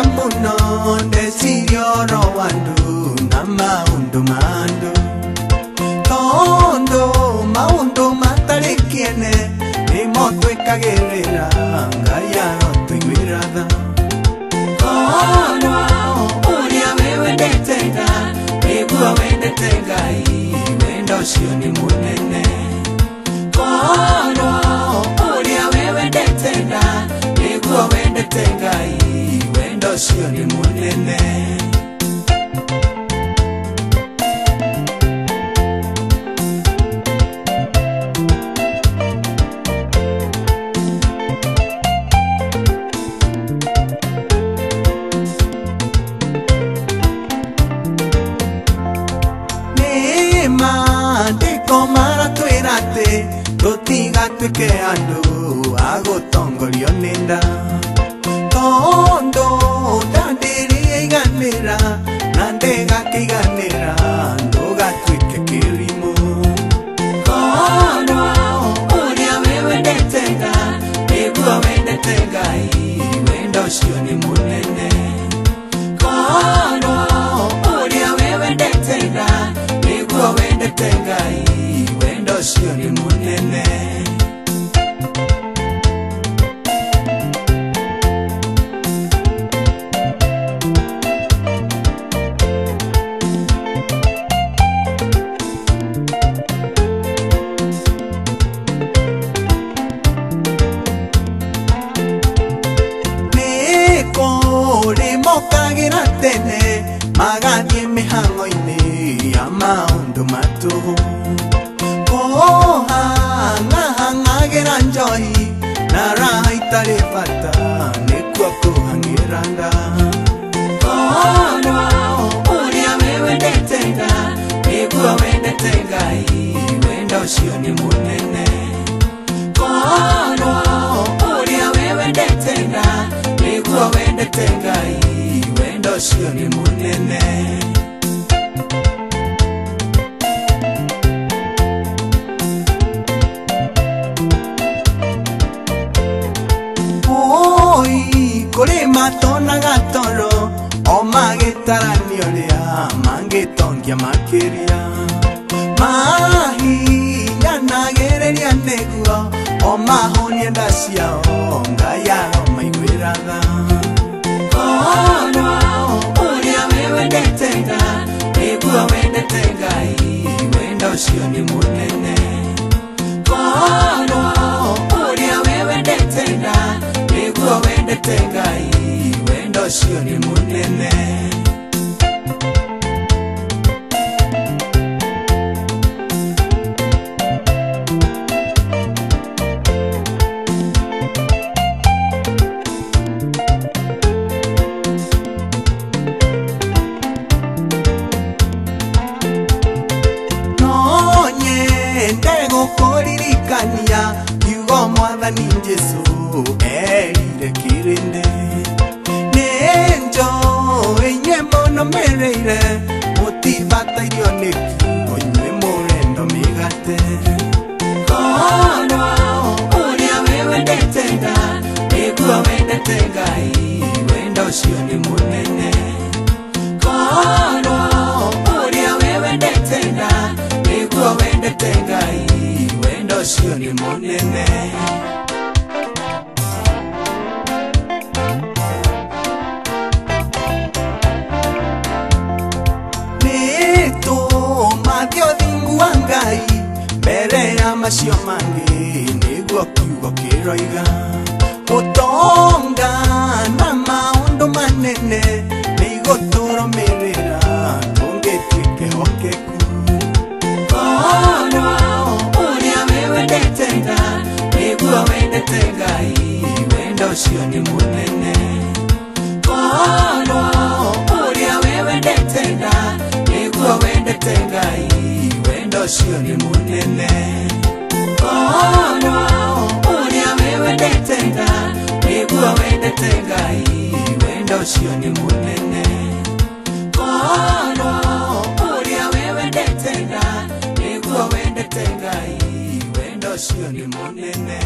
muno ndesirio wandu na maundu mandu tondo maundu matarikiene nimo twikagirira Ngai arotwiguiratha kono uria wewe ndetenga niguo wendete Ngai wendo cio ni munene kono uria wewe ndetenga niguo wendete Ngai wendo cio ni munene Mandiko maratwirate tutigatuike andu agutongorio ni nda tondo ndandiri iganira na ndigakiganira ndugatuike kirimo kono uria wewe ndetenga niguo wendete Ngai wendo cio ni munene kono uria wewe ndetenga niguo wendete Ngai wendo cio ni munene mokagira tene magathie mihango-ini ya maundu matuhu hang'agira njohi na raha itari bata nikuo kuhangira nda kono uria wewe ndetenga niguo wendete Ngai wendo cio ni munene kono uria wewe ndetenga niguo wendete Ngai wendo cio ni munene oi kuri matonaga toro o magitaranio ria mangitongia makiria mahinyanagereria niguo o mahonie nda ciao Ngai aromaiguiratha kono uria wewe ndetenga niguo wendete Ngai wendo cio ni munene kono uria wewe ndetenga niguo wendete Ngai wendo cio ni munene kuririkania yugo mwathani Jesu erire kirinde nenjo enye mono mereire mutibatario niki onywe murendo migate kono uria wewe ndetenga niguo wendete Ngai wendo cio ni munene kono uria wewe ndetenga niguo wendete Ngai wendo cio ni munene mathio thingu wa Ngai mbere ya macio mangi niguo kiugo kiroiga utonga na maundu manene niguturumirira tungituike hokeku kono uria wewe ndetenga niguo wendete Ngai wendo cio ni munene kono uria wewe ndetenga niguo wendete Ngai wendo cio ni munene kono uria wewe ndetenga niguo wendete Ngai wendo cio ni munene kono uria wewe ndetenga niguo wendete Ngai wendo cio ni munene